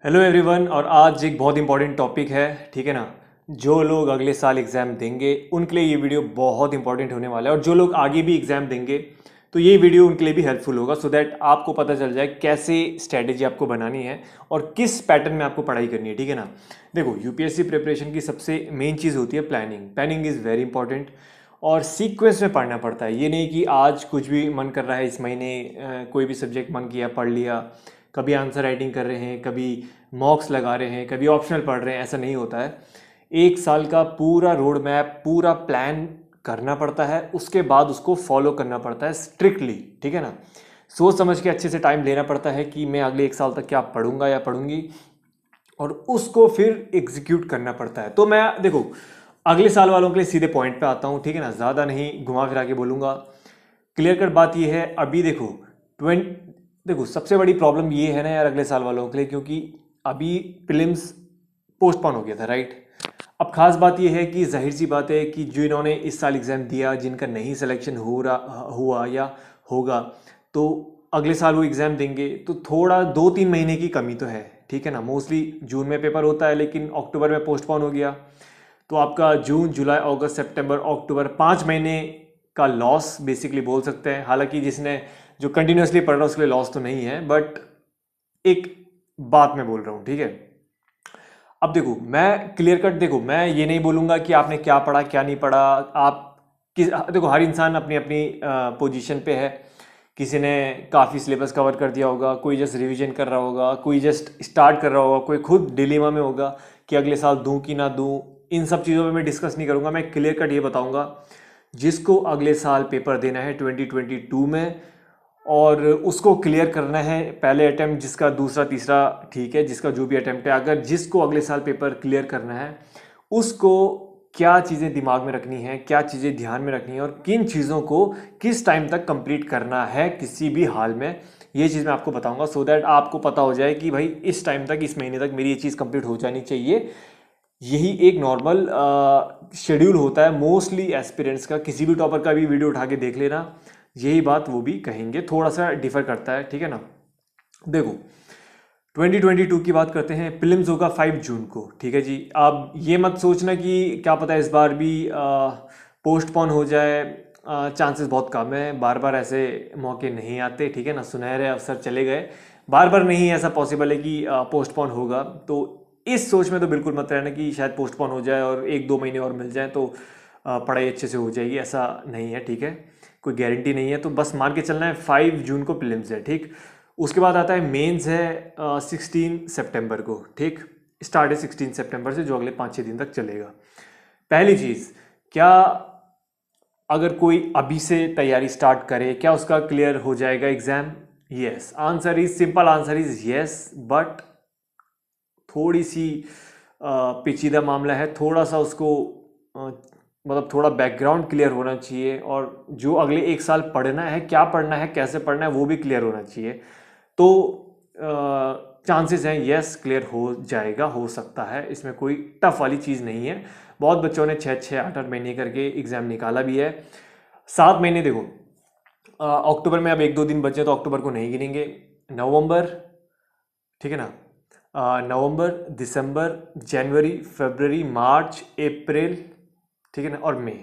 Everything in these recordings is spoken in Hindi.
Hello everyone. और आज एक बहुत इंपॉर्टेंट टॉपिक है, ठीक है ना। जो लोग अगले साल एग्ज़ाम देंगे उनके लिए ये वीडियो बहुत इंपॉर्टेंट होने वाला है, और जो लोग आगे भी एग्ज़ाम देंगे तो ये वीडियो उनके लिए भी हेल्पफुल होगा, सो दैट आपको पता चल जाए कैसे स्ट्रैटेजी आपको बनानी है और किस पैटर्न में आपको पढ़ाई करनी है, ठीक है ना। देखो, यूपीएससी प्रिपरेशन की सबसे मेन चीज़ होती है planning. Planning is very important और सीक्वेंस में पढ़ना पड़ता है। ये नहीं कि आज कुछ भी मन कर रहा है, इस महीने कोई भी सब्जेक्ट मन किया पढ़ लिया, कभी आंसर राइटिंग कर रहे हैं, कभी मॉक्स लगा रहे हैं, कभी ऑप्शनल पढ़ रहे हैं। ऐसा नहीं होता है। एक साल का पूरा रोड मैप, पूरा प्लान करना पड़ता है, उसके बाद उसको फॉलो करना पड़ता है स्ट्रिक्टली, ठीक है ना। सोच समझ के अच्छे से टाइम लेना पड़ता है कि मैं अगले एक साल तक क्या पढ़ूंगा या पढ़ूंगी, और उसको फिर एग्जीक्यूट करना पड़ता है। तो मैं देखो, अगले साल वालों के लिए सीधे पॉइंट पे आता हूँ, ठीक है ना। ज़्यादा नहीं घुमा फिरा के बोलूँगा। क्लियर कट बात ये है। अभी देखो देखो, सबसे बड़ी प्रॉब्लम ये है ना यार अगले साल वालों के लिए, क्योंकि अभी प्रीलिम्स पोस्टपोन हो गया था, राइट। अब खास बात ये है कि जाहिर सी बात है कि जो इन्होंने इस साल एग्ज़ाम दिया, जिनका नहीं सिलेक्शन हो रहा हुआ या होगा, तो अगले साल वो एग्ज़ाम देंगे, तो थोड़ा 2-3 महीने की कमी तो है, ठीक है ना। मोस्टली जून में पेपर होता है, लेकिन अक्टूबर में पोस्टपोन हो गया, तो आपका जून जुलाई अगस्त सितंबर अक्टूबर 5 महीने का लॉस बेसिकली बोल सकते हैं। हालांकि जिसने जो कंटिन्यूसली पढ़ रहा है उसके लिए लॉस तो नहीं है, बट एक बात मैं बोल रहा हूँ, ठीक है। अब देखो, मैं क्लियर कट, देखो मैं ये नहीं बोलूँगा कि आपने क्या पढ़ा क्या नहीं पढ़ा। आप किस देखो, हर इंसान अपनी अपनी पोजीशन पे है। किसी ने काफ़ी सिलेबस कवर कर दिया होगा, कोई जस्ट रिवीजन कर रहा होगा, कोई जस्ट स्टार्ट कर रहा होगा, कोई खुद डिलीमा में होगा कि अगले साल दूं कि ना दूं। इन सब चीज़ों पे मैं डिस्कस नहीं करूँगा। मैं क्लियर कट ये बताऊँगा, जिसको अगले साल पेपर देना है 2022 में, और उसको क्लियर करना है पहले अटेम्प्ट, जिसका दूसरा तीसरा ठीक है, जिसका जो भी अटेम्प्ट है, अगर जिसको अगले साल पेपर क्लियर करना है, उसको क्या चीज़ें दिमाग में रखनी है, क्या चीज़ें ध्यान में रखनी है, और किन चीज़ों को किस टाइम तक कंप्लीट करना है किसी भी हाल में, ये चीज़ मैं आपको बताऊंगा, सो दैट आपको पता हो जाए कि भाई इस टाइम तक, इस महीने तक मेरी ये चीज़ कंप्लीट हो जानी चाहिए। यही एक नॉर्मल शेड्यूल होता है मोस्टली एस्पिरेंट्स का। किसी भी टॉपर का भी वीडियो उठा के देख लेना, यही बात वो भी कहेंगे, थोड़ा सा डिफर करता है, ठीक है ना। देखो, 2022 की बात करते हैं। प्रीलिम्स होगा 5 जून को, ठीक है जी। अब ये मत सोचना कि क्या पता इस बार भी पोस्टपोन हो जाए। चांसेस बहुत कम है, बार बार ऐसे मौके नहीं आते, ठीक है ना। सुनहरे अवसर चले गए, बार बार नहीं ऐसा पॉसिबल है कि पोस्टपोन होगा। तो इस सोच में तो बिल्कुल मत रहना कि शायद पोस्टपोन हो जाए और 1-2 महीने और मिल जाए तो पढ़ाई अच्छे से हो जाएगी। ऐसा नहीं है, ठीक है। कोई गारंटी नहीं है, तो बस मान के चलना है 5 जून को प्रीलिम्स है, ठीक। उसके बाद आता है मेंस है 16 सितंबर को, ठीक। स्टार्ट है 16 सितंबर से, जो अगले 5-6 दिन तक चलेगा। पहली चीज़, क्या अगर कोई अभी से तैयारी स्टार्ट करे, क्या उसका क्लियर हो जाएगा exam? Yes, answer is simple, answer is yes, but थोड़ी सी पेचीदा मामला है। थोड़ा सा उसको मतलब थोड़ा बैकग्राउंड क्लियर होना चाहिए, और जो अगले एक साल पढ़ना है, क्या पढ़ना है, कैसे पढ़ना है, वो भी क्लियर होना चाहिए। तो चांसेस हैं यस क्लियर हो जाएगा, हो सकता है। इसमें कोई टफ वाली चीज़ नहीं है। बहुत बच्चों ने 6-6, 8-8 महीने करके एग्ज़ाम निकाला भी है। 7 महीने देखो, अक्टूबर में अब 1-2 दिन बचे, तो अक्टूबर को नहीं गिनेंगे। नवंबर, ठीक है ना। नवंबर, दिसंबर, जनवरी, फरवरी, मार्च, अप्रैल, ठीक है ना, और मई,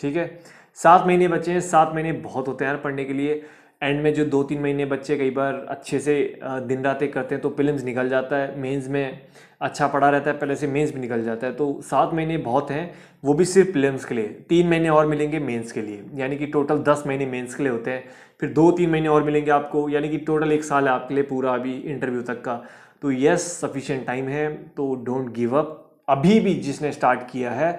ठीक है। 7 महीने बचे हैं। 7 महीने बहुत होते हैं यार पढ़ने के लिए। एंड में जो 2-3 महीने बच्चे कई बार अच्छे से दिन रात एक करते हैं तो प्रीलिम्स निकल जाता है। मेंस में अच्छा पढ़ा रहता है पहले से, मेंस भी निकल जाता है। तो 7 महीने बहुत हैं, वो भी सिर्फ प्रीलिम्स के लिए। 3 महीने और मिलेंगे मेंस के लिए, यानी कि टोटल 10 महीने मेंस के लिए होते हैं। फिर 2-3 महीने और मिलेंगे आपको, यानी कि टोटल एक साल है आपके लिए पूरा अभी इंटरव्यू तक का। तो यस, सफिशिएंट टाइम है, तो डोंट गिव अप। अभी भी जिसने स्टार्ट किया है,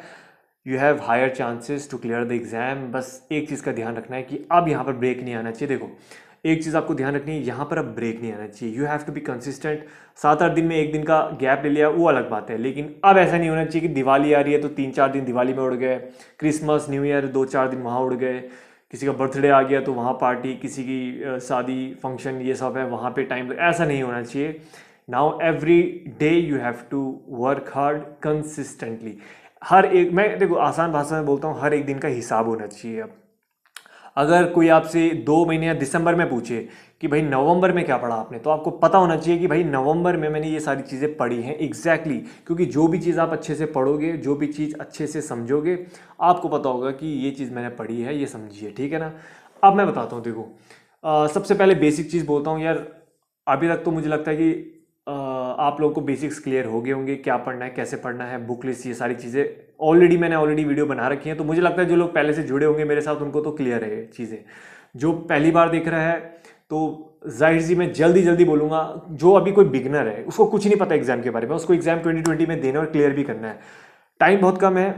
you have higher chances to clear the exam. बस एक चीज़ का ध्यान रखना है कि अब यहाँ पर ब्रेक नहीं आना चाहिए। देखो, एक चीज़ आपको ध्यान रखनी है, यहाँ पर अब ब्रेक नहीं आना चाहिए। You have to be consistent. 7-8 दिन में एक दिन का गैप ले लिया वो अलग बात है, लेकिन अब ऐसा नहीं होना चाहिए कि दिवाली आ रही है तो 3-4 दिन दिवाली में उड़ गए, क्रिसमस न्यू ईयर 2-4 दिन वहाँ उड़ गए, किसी का बर्थडे आ गया तो वहाँ पार्टी, किसी की शादी फंक्शन ये सब है वहाँ पे टाइम। ऐसा नहीं होना चाहिए। Now every day you have to work hard consistently. हर एक, मैं देखो आसान भाषा में बोलता हूँ, हर एक दिन का हिसाब होना चाहिए। अब अगर कोई आपसे 2 महीने या दिसंबर में पूछे कि भाई नवंबर में क्या पढ़ा आपने, तो आपको पता होना चाहिए कि भाई नवंबर में मैंने ये सारी चीज़ें पढ़ी हैं एग्जैक्टली क्योंकि जो भी चीज़ आप अच्छे से पढ़ोगे, जो भी चीज़ अच्छे से समझोगे, आपको पता होगा कि ये चीज़ मैंने पढ़ी है, ये समझिए, ठीक है ना। अब मैं बताता हूँ, देखो सबसे पहले बेसिक चीज़ बोलता हूँ यार। अभी तक तो मुझे लगता है कि आप लोगों को बेसिक्स क्लियर हो गए होंगे, क्या पढ़ना है, कैसे पढ़ना है, बुक लिस्ट, ये सारी चीज़ें मैंने ऑलरेडी वीडियो बना रखी हैं। तो मुझे लगता है जो लोग पहले से जुड़े होंगे मेरे साथ उनको तो क्लियर है चीज़ें। जो पहली बार देख रहा है तो जाहिर सी मैं जल्दी जल्दी बोलूँगा, जो अभी कोई बिगनर है उसको कुछ नहीं पता एग्जाम के बारे में, उसको एग्जाम 2020 में देना और क्लियर भी करना है, टाइम बहुत कम है।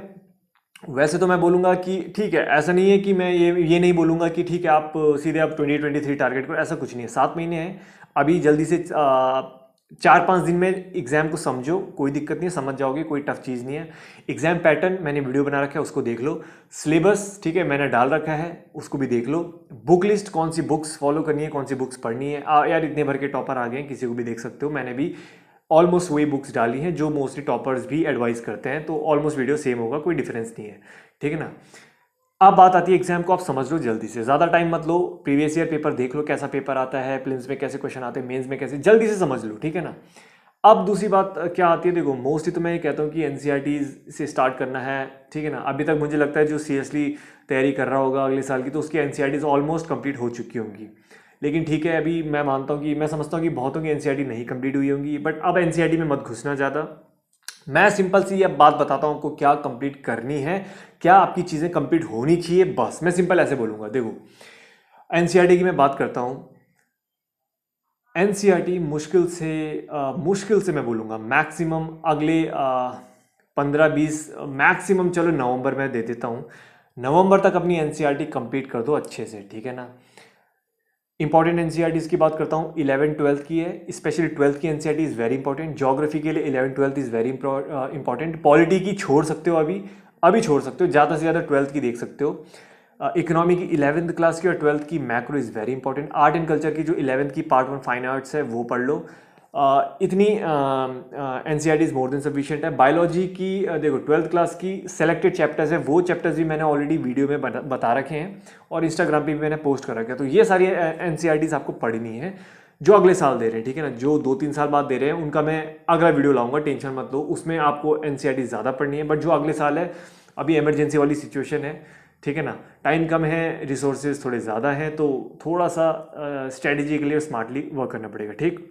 वैसे तो मैं बोलूँगा कि ठीक है, ऐसा नहीं है कि मैं ये नहीं बोलूँगा कि ठीक है आप सीधे आप 2023 टारगेट करो, ऐसा कुछ नहीं है। 7 महीने हैं अभी, जल्दी से 4-5 दिन में एग्जाम को समझो, कोई दिक्कत नहीं है, समझ जाओगे, कोई टफ चीज़ नहीं है। एग्जाम पैटर्न मैंने वीडियो बना रखा है, उसको देख लो। सिलेबस ठीक है मैंने डाल रखा है, उसको भी देख लो। बुक लिस्ट, कौन सी बुक्स फॉलो करनी है, कौन सी बुक्स पढ़नी है। यार इतने भर के टॉपर आ गए हैं, किसी को भी देख सकते हो, मैंने भी ऑलमोस्ट वही बुक्स डाली हैं जो मोस्टली टॉपर्स भी एडवाइस करते हैं, तो ऑलमोस्ट वीडियो सेम होगा, कोई डिफरेंस नहीं है, ठीक है ना। अब बात आती है एग्जाम को, आप समझ लो जल्दी से, ज़्यादा टाइम मत लो। प्रीवियस ईयर पेपर देख लो कैसा पेपर आता है, प्रीलिम्स में कैसे क्वेश्चन आते हैं, मेंस में कैसे, जल्दी से समझ लो, ठीक है ना। अब दूसरी बात क्या आती है, देखो मोस्टली तो मैं ये कहता हूँ कि एनसीईआरटी से स्टार्ट करना है, ठीक है ना। अभी तक मुझे लगता है जो सीरियसली तैयारी कर रहा होगा अगले साल की, तो उसकी एनसीईआरटी ऑलमोस्ट कंप्लीट हो चुकी होंगी। लेकिन ठीक है, अभी मैं मानता हूँ कि मैं समझता हूँ कि बहुतों की एनसीईआरटी नहीं कंप्लीट हुई होंगी, बट अब एनसीईआरटी में मत घुसना ज़्यादा। मैं सिंपल सी अब बात बताता हूँ आपको, क्या कंप्लीट करनी है, क्या आपकी चीज़ें कंप्लीट होनी चाहिए, बस मैं सिंपल ऐसे बोलूँगा। देखो एनसीईआरटी की मैं बात करता हूँ, एनसीईआरटी मुश्किल से मैं बोलूँगा मैक्सिमम अगले 15-20, मैक्सिमम चलो नवंबर में दे देता हूँ, नवंबर तक अपनी एनसीईआरटी कंप्लीट कर दो अच्छे से, ठीक है ना। इंपॉर्टेंट एनसीईआरटीज की बात करता हूँ, 11-12 की है, स्पेशली 12th की NCERT is very important. Geography के लिए 11-12 इज़ वेरी इंपॉर्टेंट। पॉलिटी की छोड़ सकते हो, अभी छोड़ सकते हो, ज़्यादा से ज़्यादा 12th की देख सकते हो। इकोनॉमी की 11th क्लास की और 12th की macro is very important. Art and culture की जो 11th की पार्ट 1 फाइन आर्ट्स है वो पढ़ लो। इतनी NCERT is more than sufficient है। बायोलॉजी की देखो 12th क्लास की सेलेक्टेड चैप्टर्स है, वो चैप्टर्स भी मैंने ऑलरेडी वीडियो में बता रखे हैं और इंस्टाग्राम पे भी मैंने पोस्ट कर रखे हैं। तो ये सारी एनसीईआरटीज आपको पढ़नी है जो अगले साल दे रहे हैं, ठीक है ना। जो 2-3 साल बाद दे रहे हैं उनका मैं अगला वीडियो लाऊंगा, टेंशन मत लो, उसमें आपको एनसीईआरटी ज़्यादा पढ़नी है। बट जो अगले साल है, अभी इमरजेंसी वाली सिचुएशन है, ठीक है ना, टाइम कम है, रिसोर्सेज थोड़े ज़्यादा हैं, तो थोड़ा सा स्ट्रेटेजी के लिए स्मार्टली वर्क करना पड़ेगा, ठीक।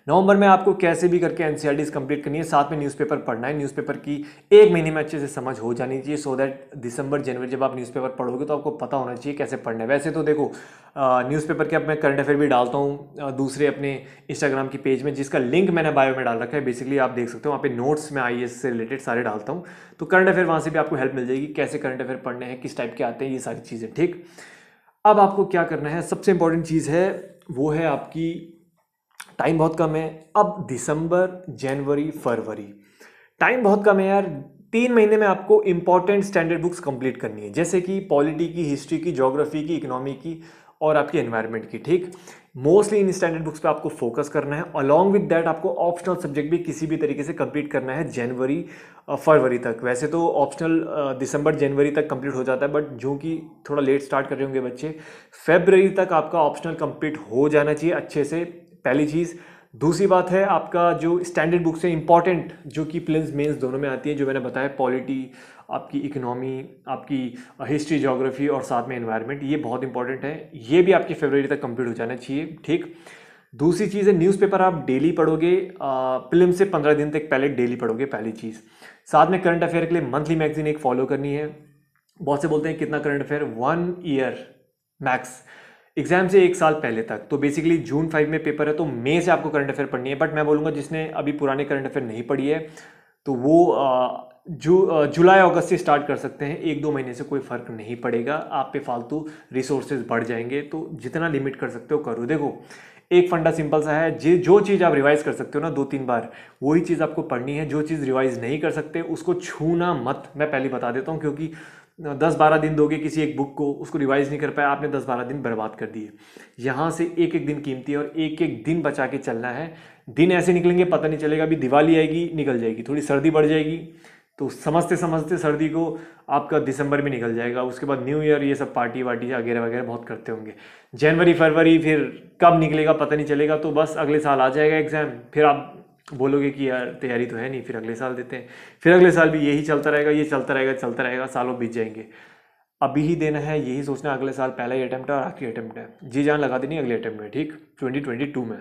नवंबर में आपको कैसे भी करके एनसीईआरटीज कंप्लीट करनी है, साथ में न्यूज़पेपर पढ़ना है। न्यूज़पेपर की 1 महीने में अच्छे से समझ हो जानी चाहिए, सो दैट दिसंबर जनवरी जब आप न्यूज़पेपर पढ़ोगे तो आपको पता होना चाहिए कैसे पढ़ना है। वैसे तो देखो न्यूज़पेपर के अब मैं करंट अफेयर भी डालता हूँ दूसरे अपने इंस्टाग्राम की पेज में, जिसका लिंक मैंने बायो में डाल रखा है। बेसिकली आप देख सकते हो वहाँ पे नोट्स में आईएएस से रिलेटेड सारे डालता हूँ, तो करंट अफेयर वहाँ से भी आपको हेल्प मिल जाएगी, कैसे करंट अफेयर पढ़ने हैं, किस टाइप के आते हैं, ये सारी चीज़ें, ठीक। अब आपको क्या करना है, सबसे इंपॉर्टेंट चीज़ है वो है आपकी, टाइम बहुत कम है अब, दिसंबर जनवरी फरवरी, टाइम बहुत कम है यार। 3 महीने में आपको इंपॉर्टेंट स्टैंडर्ड बुक्स कंप्लीट करनी है, जैसे कि पॉलिटी की, हिस्ट्री की, ज्योग्राफी की, इकोनॉमी की और आपकी एनवायरनमेंट की, ठीक। मोस्टली इन स्टैंडर्ड बुक्स पे आपको फोकस करना है। अलॉन्ग विद दैट आपको ऑप्शनल सब्जेक्ट भी किसी भी तरीके से कंप्लीट करना है जनवरी फरवरी तक। वैसे तो ऑप्शनल दिसंबर जनवरी तक कंप्लीट हो जाता है, बट जो कि थोड़ा लेट स्टार्ट कर रहे होंगे बच्चे, फरवरी तक आपका ऑप्शनल कंप्लीट हो जाना चाहिए अच्छे से, पहली चीज़। दूसरी बात है आपका जो स्टैंडर्ड बुक्स है इंपॉर्टेंट, जो कि प्रीलिम्स मेंस दोनों में आती है, जो मैंने बताया, पॉलिटी, आपकी इकोनॉमी, आपकी हिस्ट्री, ज्योग्राफी और साथ में एनवायरनमेंट, ये बहुत इंपॉर्टेंट है, ये भी आपकी फरवरी तक कंप्लीट हो जाना चाहिए, ठीक। दूसरी चीज़ है न्यूज़पेपर आप डेली पढ़ोगे, प्रीलिम्स से 15 दिन तक पहले डेली पढ़ोगे, पहली चीज़। साथ में करंट अफेयर के लिए मंथली मैगजीन एक फॉलो करनी है। बहुत से बोलते हैं कितना current affair, 1 year max, exam से 1 साल पहले तक। तो बेसिकली जून 5 में पेपर है, तो मई से आपको करंट अफेयर पढ़नी है। बट मैं बोलूँगा जिसने अभी पुराने करंट अफेयर नहीं पढ़ी है तो वो जुलाई अगस्त से स्टार्ट कर सकते हैं, 1-2 महीने से कोई फ़र्क नहीं पड़ेगा, आप पे फालतू रिसोर्सेज बढ़ जाएंगे, तो जितना लिमिट कर सकते हो करो। देखो एक फंडा सिंपल सा है, जो चीज़ आप रिवाइज कर सकते हो ना 2-3 बार, वही चीज़ आपको पढ़नी है। जो चीज़ रिवाइज नहीं कर सकते उसको छूना मत, मैं पहले बता देता हूँ, क्योंकि 10-12 दिन दोगे किसी एक बुक को, उसको रिवाइज नहीं कर पाया, आपने 10-12 दिन बर्बाद कर दिए। यहाँ से एक एक दिन कीमती है और एक एक दिन बचा के चलना है। दिन ऐसे निकलेंगे पता नहीं चलेगा, अभी दिवाली आएगी निकल जाएगी, थोड़ी सर्दी बढ़ जाएगी तो समझते समझते सर्दी को आपका दिसंबर में निकल जाएगा। उसके बाद न्यू ईयर ये सब पार्टी वार्टी वगैरह वगैरह बहुत करते होंगे। जनवरी फरवरी फिर कब निकलेगा पता नहीं चलेगा, तो बस अगले साल आ जाएगा एग्ज़ाम। फिर आप बोलोगे कि यार तैयारी तो है नहीं, फिर अगले साल देते हैं। फिर अगले साल भी यही चलता रहेगा, ये चलता रहेगा, सालों बीत जाएंगे। अभी ही देना है, यही सोचना है अगले साल पहला ही अटैम्प्ट है और आखिरी अटैम्प्ट है, जी जान लगा देनी अगले अटैम्प्ट में, ठीक, 2022 में।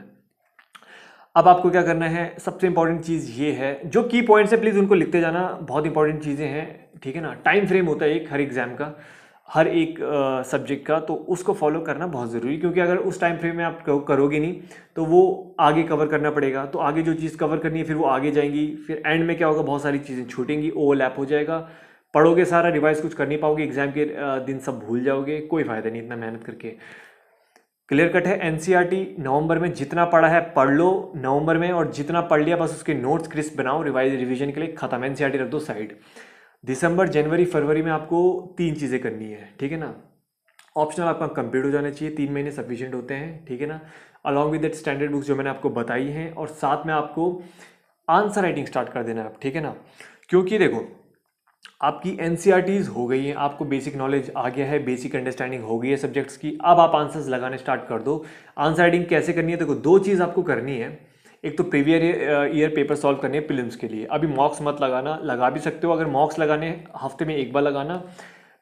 अब आपको क्या करना है, सबसे इंपॉर्टेंट चीज़ ये है, जो की पॉइंट्स है प्लीज़ उनको लिखते जाना, बहुत इंपॉर्टेंट चीज़ें हैं, ठीक है ना। टाइम फ्रेम होता है एक हर एग्ज़ाम का, हर एक सब्जेक्ट का, तो उसको फॉलो करना बहुत ज़रूरी, क्योंकि अगर उस टाइम फ्रेम में आप करोगे नहीं तो वो आगे कवर करना पड़ेगा। तो आगे जो चीज़ कवर करनी है फिर वो आगे जाएंगी, फिर एंड में क्या होगा, बहुत सारी चीज़ें छूटेंगी, ओवरलैप हो जाएगा, पढ़ोगे सारा, रिवाइज कुछ कर नहीं पाओगे, एग्जाम के दिन सब भूल जाओगे, कोई फ़ायदा नहीं इतना मेहनत करके। क्लियर कट है। एनसीईआरटी नवंबर में जितना पढ़ा है पढ़ लो नवंबर में, और जितना पढ़ लिया बस उसके नोट्स क्रिस्प बनाओ, रिवीजन के लिए खत्म, एनसीईआरटी रख दो साइड। दिसंबर जनवरी फरवरी में आपको 3 चीज़ें करनी है, ठीक है ना। ऑप्शनल आपका कंप्लीट हो जाना चाहिए, 3 महीने सफिशिएंट होते हैं, ठीक है ना। Along with that standard books जो मैंने आपको बताई हैं, और साथ में आपको आंसर राइटिंग स्टार्ट कर देना है आप, ठीक है ना। क्योंकि देखो आपकी एनसीईआरटीज हो गई हैं, आपको बेसिक नॉलेज आ गया है, बेसिक अंडरस्टैंडिंग हो गई है सब्जेक्ट्स की, अब आप आंसर्स लगाने स्टार्ट कर दो। आंसर राइटिंग कैसे करनी है, देखो 2 चीज़ आपको करनी है। एक तो प्रीवियर ईयर पेपर सॉल्व करने हैं प्रीलिम्स के लिए, अभी मॉक्स मत लगाना, लगा भी सकते हो, अगर मॉक्स लगाने हफ्ते में एक बार लगाना।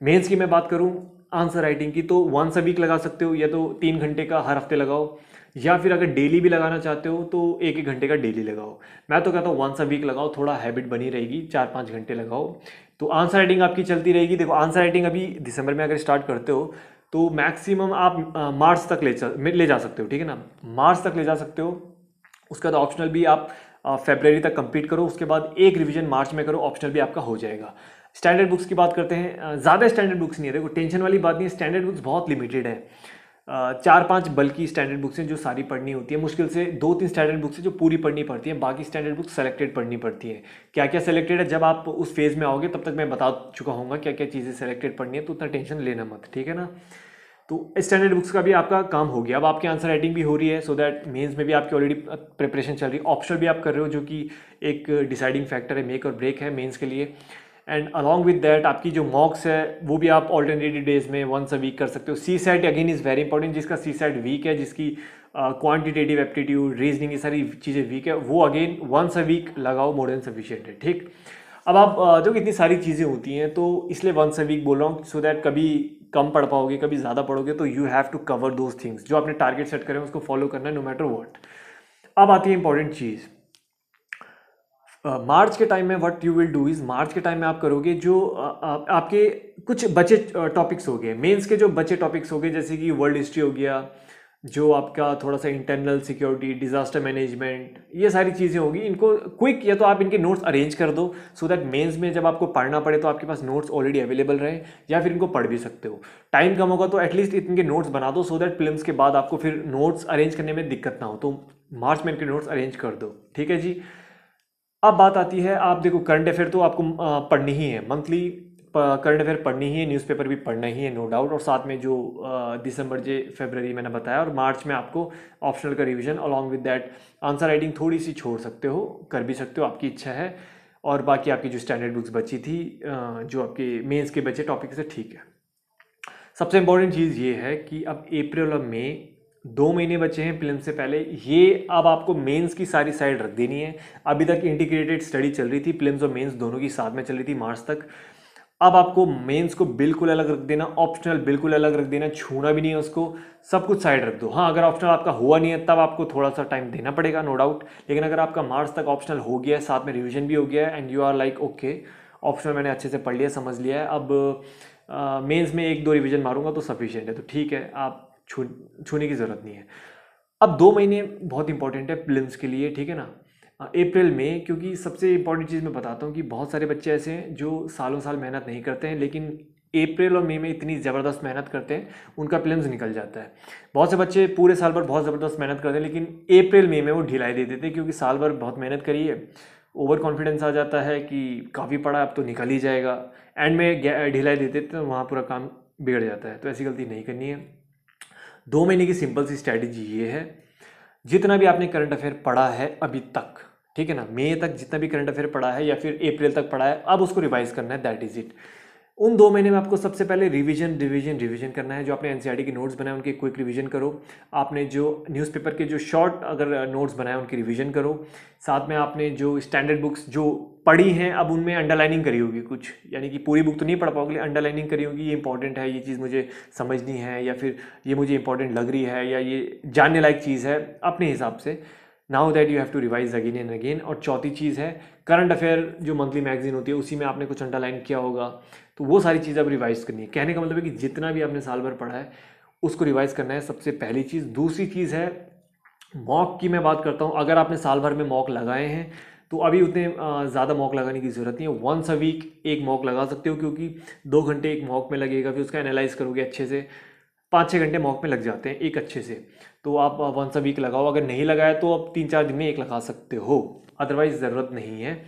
मेंस की मैं बात करूं आंसर राइटिंग की, तो वंस अ वीक लगा सकते हो, या तो 3 घंटे का हर हफ्ते लगाओ, या फिर अगर डेली भी लगाना चाहते हो तो 1-1 घंटे का डेली लगाओ। मैं तो कहता हूँ वंस अ वीक लगाओ, थोड़ा हैबिट बनी रहेगी, 4-5 घंटे लगाओ, तो आंसर राइटिंग आपकी चलती रहेगी। देखो आंसर राइटिंग अभी दिसंबर में अगर स्टार्ट करते हो तो मैक्सिमम आप मार्च तक ले जा सकते हो, ठीक है ना, मार्च तक ले जा सकते हो। उसके बाद ऑप्शनल भी आप फेब्रवरी तक कंप्लीट करो, उसके बाद एक रिवीजन मार्च में करो, ऑप्शनल भी आपका हो जाएगा। स्टैंडर्ड बुक्स की बात करते हैं, ज़्यादा स्टैंडर्ड बुक्स नहीं है, देखो टेंशन वाली बात नहीं है, स्टैंडर्ड बुक्स बहुत लिमिटेड है। 4-5 बल्कि स्टैंडर्ड बुक्स हैं जो सारी पढ़नी होती है, मुश्किल से 2-3 स्टैंडर्ड बुक्स हैं जो पूरी पढ़नी पड़ती है, बाकी स्टैंडर्ड बुक्स सेलेक्टेड पढ़नी पड़ती है। क्या क्या सेलेक्टेड है, जब आप उस फेज़ में आओगे तब तक मैं बता चुका हूँ क्या क्या चीज़ें सेलेक्टेड पढ़नी है, तो उतना टेंशन लेना मत, ठीक है ना। तो स्टैंडर्ड बुक्स का भी आपका काम हो गया, अब आपकी आंसर राइटिंग भी हो रही है, सो दैट मेंस में भी आपकी ऑलरेडी प्रिपरेशन चल रही है, ऑप्शनल भी आप कर रहे हो, जो कि एक डिसाइडिंग फैक्टर है, मेक और ब्रेक है मेंस के लिए। एंड अलॉन्ग विद दैट आपकी जो मॉक्स है वो भी आप ऑल्टरनेटिव डेज में वंस अ वीक कर सकते हो। CSAT again is very important, जिसका सी सेट वीक है, जिसकी क्वांटिटेटिव एप्टीट्यूड रीजनिंग ये सारी चीज़ें वीक है, वो अगेन वंस अ वीक लगाओ, मोर देन सफिशिएंट है, ठीक। अब आप जो इतनी सारी चीज़ें होती हैं तो इसलिए वंस अ वीक बोल रहा हूँ, सो दैट कभी कम पढ़ पाओगे कभी ज़्यादा पढ़ोगे, तो you have to cover those things, जो आपने टारगेट सेट करें उसको फॉलो करना है नो मैटर व्हाट। अब आती है इंपॉर्टेंट चीज़, मार्च के टाइम में what you will do is, मार्च के टाइम में आप करोगे जो आपके कुछ बचे टॉपिक्स हो गए, मेंस के जो बचे टॉपिक्स हो गए, जैसे कि वर्ल्ड हिस्ट्री हो गया, जो आपका थोड़ा सा इंटरनल सिक्योरिटी, डिजास्टर मैनेजमेंट, ये सारी चीज़ें होगी, इनको क्विक या तो आप इनके नोट्स अरेंज कर दो, सो दैट मेंस में जब आपको पढ़ना पड़े तो आपके पास नोट्स ऑलरेडी अवेलेबल रहे, या फिर इनको पढ़ भी सकते हो। टाइम कम होगा तो एटलीस्ट इनके नोट्स बना दो, सो दैट प्रीलिम्स के बाद आपको फिर नोट्स अरेंज करने में दिक्कत ना हो, तो मार्च में इनके नोट्स अरेंज कर दो, ठीक है जी। अब बात आती है, आप देखो करंट अफेयर तो आपको पढ़नी ही है, मंथली करंट अफेयर पढ़नी ही है, न्यूज़पेपर भी पढ़ना ही है नो डाउट, और साथ में जो दिसंबर जे फरवरी मैंने बताया, और मार्च में आपको ऑप्शनल का revision, along with that answer writing थोड़ी सी छोड़ सकते हो, कर भी सकते हो, आपकी इच्छा है। और बाकी आपकी जो स्टैंडर्ड बुक्स बची थी, जो आपके मेंस के बचे टॉपिक से, ठीक है। सबसे इंपॉर्टेंट चीज़ ये है कि अब अप्रैल और मई 2 महीने बचे हैं प्रीलिम्स से पहले, ये अब आपको मेंस की सारी साइड रख देनी है। अभी तक इंटीग्रेटेड स्टडी चल रही थी, प्रीलिम्स और मेंस दोनों की साथ में चल रही थी मार्च तक। अब आपको मेंस को बिल्कुल अलग रख देना, ऑप्शनल बिल्कुल अलग रख देना, छूना भी नहीं है उसको, सब कुछ साइड रख दो। हाँ, अगर ऑप्शनल आपका हुआ नहीं है तब आपको थोड़ा सा टाइम देना पड़ेगा नो डाउट, लेकिन अगर आपका मार्च तक ऑप्शनल हो गया है, साथ में रिवीजन भी हो गया है, and you are like okay optional मैंने अच्छे से पढ़ लिया, समझ लिया है, अब मेंस में 1-2 रिवीजन मारूंगा तो सफिशिएंट है, तो ठीक है, आप छूने की ज़रूरत नहीं है। अब 2 महीने बहुत इंपॉर्टेंट है प्रीलिम्स के लिए, ठीक है ना, अप्रैल में, क्योंकि सबसे इंपॉर्टेंट चीज़ मैं बताता हूँ कि बहुत सारे बच्चे ऐसे हैं जो सालों साल मेहनत नहीं करते हैं, लेकिन अप्रैल और मई में इतनी ज़बरदस्त मेहनत करते हैं उनका प्रीलिम्स निकल जाता है। बहुत से बच्चे पूरे साल भर बहुत ज़बरदस्त मेहनत करते हैं, लेकिन अप्रैल मई में वो ढिलाई दे देते हैं, क्योंकि साल भर बहुत मेहनत करी है, ओवर कॉन्फिडेंस आ जाता है कि काफ़ी पढ़ा अब तो निकल ही जाएगा, एंड में ढिलाई देते तो वहाँ पूरा काम बिगड़ जाता है, तो ऐसी गलती नहीं करनी है। 2 महीने की सिंपल सी स्ट्रैटेजी ये है, जितना भी आपने करंट अफेयर पढ़ा है अभी तक, ठीक है ना। मई तक जितना भी करंट अफेयर पढ़ा है या फिर अप्रैल तक पढ़ा है, अब उसको रिवाइज करना है, दैट इज इट। उन 2 महीने में आपको सबसे पहले रिवीजन करना है। जो आपने एनसीईआरटी के नोट्स बनाए उनकी क्विक रिवीजन करो। आपने जो न्यूज़पेपर के जो शॉर्ट अगर नोट्स बनाए उनकी रिवीजन करो। साथ में आपने जो स्टैंडर्ड बुक्स जो पढ़ी हैं अब उनमें अंडरलाइनिंग करी होगी कुछ, यानी कि पूरी बुक तो नहीं पढ़ पाओगे, अंडरलाइनिंग करी होगी, ये इंपॉर्टेंट है, ये चीज़ मुझे समझनी है, या फिर ये मुझे इंपॉर्टेंट लग रही है, या ये जानने लायक चीज़ है अपने हिसाब से। Now that you have to revise again and again. और चौथी चीज़ है करंट अफेयर जो मंथली मैगजीन होती है उसी में आपने कुछ अंडरलाइन किया होगा, तो वो सारी चीज़ अब रिवाइज करनी है। कहने का मतलब है कि जितना भी आपने साल भर पढ़ा है उसको रिवाइज करना है, सबसे पहली चीज़। दूसरी चीज़ है मॉक की मैं बात करता हूँ। अगर आपने साल भर में मॉक लगाए हैं तो अभी उतने ज़्यादा मॉक लगाने की ज़रूरत नहीं है। वंस अ वीक एक मॉक लगा सकते हो, क्योंकि 2 घंटे एक मॉक में लगेगा, फिर उसका एनालाइज करोगे अच्छे से, 5-6 घंटे मॉक में लग जाते हैं एक अच्छे से। तो आप वंस अ वीक लगाओ, अगर नहीं लगाया तो आप 3-4 दिन में एक लगा सकते हो, अदरवाइज ज़रूरत नहीं है।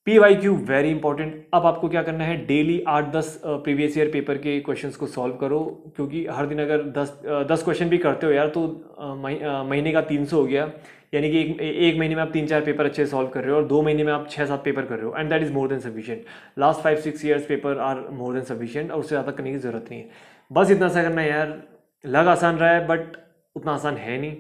PYQ very important. अब आपको क्या करना है, डेली 8-10 प्रीवियस ईयर पेपर के क्वेश्चंस को सॉल्व करो, क्योंकि हर दिन अगर 10 क्वेश्चन भी करते हो यार तो महीने का 300 हो गया, यानी कि एक महीने में आप 3-4 पेपर अच्छे सॉल्व कर रहे हो, और 2 महीने में आप 6-7 पेपर कर रहे हो, and that is more than sufficient. Last 5-6 years paper are more than sufficient, और उससे ज़्यादा करने की ज़रूरत नहीं है। बस इतना सा करना है यार। लग आसान रहा है बट उतना आसान है नहीं।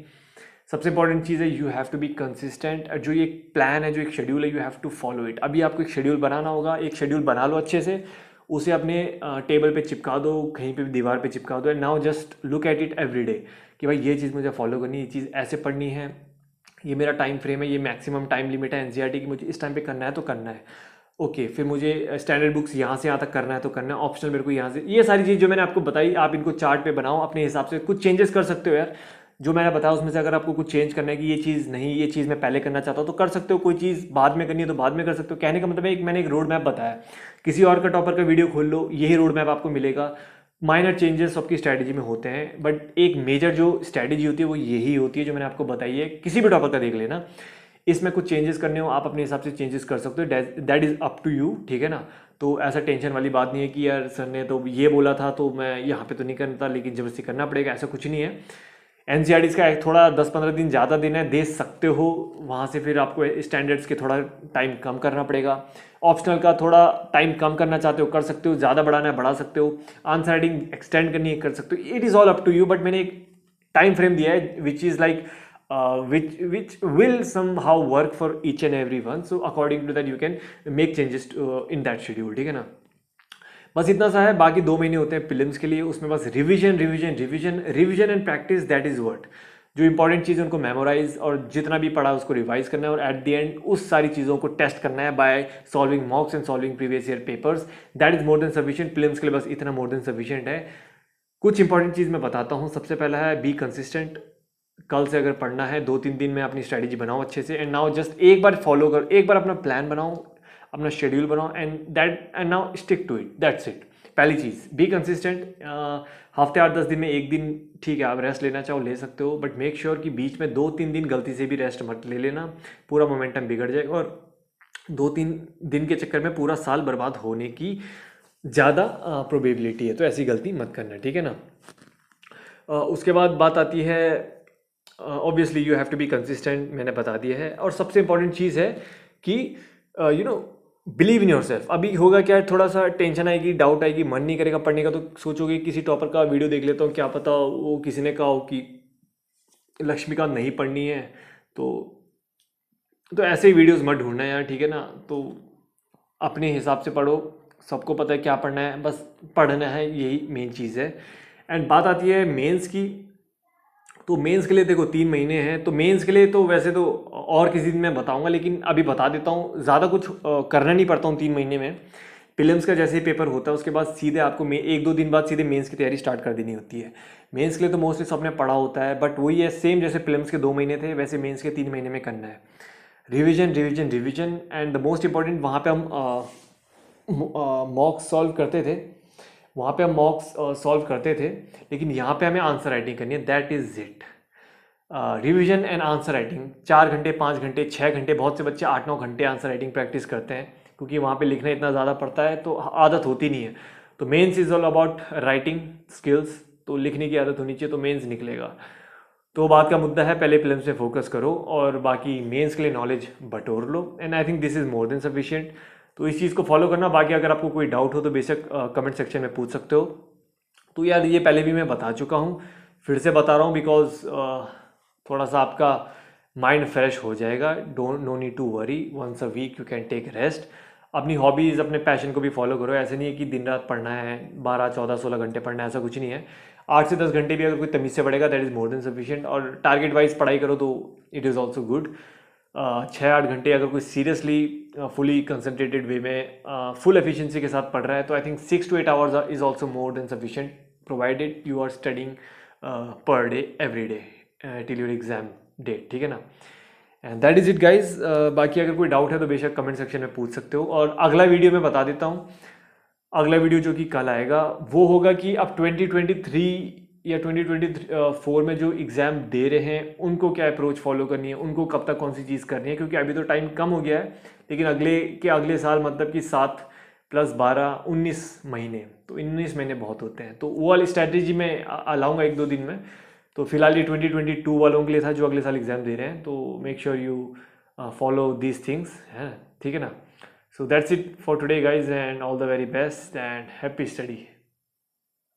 सबसे इंपॉर्टेंट चीज़ है you have to be consistent. जो ये प्लान है, जो एक शेड्यूल है, you have to follow it. अभी आपको एक शेड्यूल बनाना होगा, एक शेड्यूल बना लो अच्छे से, उसे अपने टेबल पे चिपका दो, कहीं पे भी दीवार पे चिपका दो, and now just look at it every day कि भाई ये चीज़ मुझे फॉलो करनी है, ये चीज़ ऐसे पढ़नी है, ये मेरा टाइम फ्रेम है, ये मैक्सिमम टाइम लिमिट है एनसीईआरटी की, मुझे इस टाइम पे करना है तो करना है। ओके, फिर मुझे स्टैंडर्ड बुक्स यहाँ से यहाँ तक करना है तो करना है, ऑप्शनल मेरे को यहाँ से। ये सारी चीज़ जो मैंने आपको बताई, आप इनको चार्ट पे बनाओ अपने हिसाब से, कुछ चेंजेस कर सकते हो यार। जो मैंने बताया उसमें से अगर आपको कुछ चेंज करना है कि ये चीज़ नहीं, ये चीज़ मैं पहले करना चाहता हूँ, तो कर सकते हो। कोई चीज़ बाद में करनी है तो बाद में कर सकते हो। कहने का मतलब है मैंने एक रोड मैप बताया, किसी और का टॉपर का वीडियो खोल लो, यही रोड मैप आपको मिलेगा। माइनर चेंजेस सबकी स्ट्रैटेजी में होते हैं, बट एक मेजर जो स्ट्रैटेजी होती है वो यही होती है जो मैंने आपको बताई है। किसी भी टॉपर का देख लेना, इसमें कुछ चेंजेस करने हो आप अपने हिसाब से चेंजेस कर सकते हो, that is up to you, ठीक है ना। तो ऐसा टेंशन वाली बात नहीं है कि यार सर ने तो ये बोला था तो मैं यहाँ पे तो नहीं करता, लेकिन जबरदस्ती करना पड़ेगा, ऐसा कुछ नहीं है। एनसीईआरटीज़ का थोड़ा 10-15 दिन ज़्यादा दिन है, दे सकते हो, वहाँ से फिर आपको स्टैंडर्ड्स के थोड़ा टाइम कम करना पड़ेगा। ऑप्शनल का थोड़ा टाइम कम करना चाहते हो कर सकते हो, ज़्यादा बढ़ाना है बढ़ा सकते हो, आंसर राइटिंग एक्सटेंड करनी है कर सकते हो, it is all up to you. But मैंने एक टाइम फ्रेम दिया है which is like which will somehow work for each and every one, so according to that you can make changes in that schedule, ठीक है ना। बस इतना सा है। बाकी 2 महीने होते हैं प्रीलिम्स के लिए, उसमें बस revision revision revision revision and practice, that is worth. जो इंपॉर्टेंट चीज़ उनको मेमोराइज और जितना भी पढ़ा उसको रिवाइज करना है, और एट द एंड उस सारी चीज़ों को टेस्ट करना है by solving मॉक्स and solving previous year papers, that is more than sufficient. Prelims के लिए बस इतना मोर देन सफिशिएंट है। कुछ इंपॉर्टेंट चीज़ मैं बताता हूँ। सबसे पहला है बी कंसिस्टेंट। कल से अगर पढ़ना है 2-3 दिन में अपनी स्ट्रैटेजी बनाओ अच्छे से, एंड नाउ जस्ट एक बार फॉलो करो, एक बार अपना प्लान बनाओ, अपना शेड्यूल बनाओ, and now stick to it, that's it. पहली चीज़ बी कंसिस्टेंट। हफ्ते 8-10 दिन में एक दिन ठीक है, आप रेस्ट लेना चाहो ले सकते हो, बट मेक श्योर कि बीच में 2-3 दिन गलती से भी रेस्ट मत ले लेना, पूरा मोमेंटम बिगड़ जाएगा, और 2-3 दिन के चक्कर में पूरा साल बर्बाद होने की ज़्यादा प्रोबेबिलिटी है, तो ऐसी गलती मत करना, ठीक है ना। उसके बाद बात आती है obviously you have to be consistent, मैंने बता दिया है। और सबसे इंपॉर्टेंट चीज़ है कि you know believe in your self. अभी होगा क्या है, थोड़ा सा टेंशन आएगी, डाउट आएगी, मन नहीं करेगा पढ़ने का, तो सोचोगे किसी टॉपर का वीडियो देख लेता हूँ, क्या पता वो किसी ने कहा हो कि लक्ष्मीकांत नहीं पढ़नी है, तो ऐसे ही वीडियोस मत ढूंढना यार, ठीक है ना। तो अपने हिसाब से पढ़ो, सबको पता है क्या पढ़ना है, बस पढ़ना है, यही मेन चीज़ है। एंड बात आती है मेंस की, तो मेंस के लिए देखो 3 महीने हैं, तो मेंस के लिए तो वैसे तो और किसी दिन मैं बताऊंगा, लेकिन अभी बता देता हूँ, ज़्यादा कुछ करना नहीं पड़ता हूँ 3 महीने में। प्रीलिम्स का जैसे ही पेपर होता है उसके बाद सीधे आपको 1-2 दिन बाद सीधे मेंस की तैयारी स्टार्ट कर देनी होती है। मेंस के लिए तो मोस्टली सबने पढ़ा होता है, बट वही है सेम जैसे प्रीलिम्स के 2 महीने थे, वैसे मेंस के 3 महीने में करना है। Revision revision revision, and the most important, वहाँ पे हम मॉक सॉल्व करते थे, वहाँ पे हम मॉक्स सॉल्व करते थे, लेकिन यहाँ पे हमें आंसर राइटिंग करनी है, that is it. Revision and answer writing 4 घंटे 5 घंटे 6 घंटे, बहुत से बच्चे 8-9 घंटे आंसर राइटिंग प्रैक्टिस करते हैं, क्योंकि वहाँ पे लिखना इतना ज़्यादा पड़ता है तो आदत होती नहीं है। तो mains is all about writing skills, तो लिखने की आदत होनी चाहिए, तो मेंस निकलेगा। तो बात का मुद्दा है, पहले फिल्म से फोकस करो और बाकी मेंस के लिए नॉलेज बटोर लो, and I think this is more than sufficient. तो इस चीज़ को फॉलो करना। बाकी अगर आपको कोई डाउट हो तो बेशक कमेंट सेक्शन में पूछ सकते हो। तो यार ये पहले भी मैं बता चुका हूँ, फिर से बता रहा हूँ बिकॉज थोड़ा सा आपका माइंड फ्रेश हो जाएगा। Don't no need to worry, once a week you can take rest. अपनी हॉबीज़, अपने पैशन को भी फॉलो करो। ऐसे नहीं है कि दिन रात पढ़ना है, 12 14 16 घंटे पढ़ना है, ऐसा कुछ नहीं है। 8 से 10 घंटे भी अगर कोई तमीज़ से पढ़ेगा that is more than sufficient. और टारगेट वाइज पढ़ाई करो तो इट इज़ ऑल्सो गुड। 6-8 घंटे अगर कोई सीरियसली फुली कंसनट्रेटेड वे में फुल एफिशिएंसी के साथ पढ़ रहा है तो I think 6 to 8 hours is also more than sufficient, provided you are studying per day every day till your exam date, ठीक है ना। And that is it guys. बाकी अगर कोई डाउट है तो बेशक कमेंट सेक्शन में पूछ सकते हो। और अगला वीडियो मैं बता देता हूँ, अगला वीडियो जो कि कल आएगा वो होगा कि अब 2023 या 2024 में जो एग्ज़ाम दे रहे हैं उनको क्या अप्रोच फॉलो करनी है, उनको कब तक कौन सी चीज़ करनी है, क्योंकि अभी तो टाइम कम हो गया है, लेकिन अगले साल मतलब कि 7 + 12 19 महीने, तो 19 महीने बहुत होते हैं। तो वो वाली स्ट्रैटेजी मैं लाऊंगा 1-2 दिन में। तो फिलहाल ये 2022 वालों के लिए था जो अगले साल एग्ज़ाम दे रहे हैं। तो make sure you follow these things, है ठीक है ना। So that's it for today guys, and all the very best and happy study.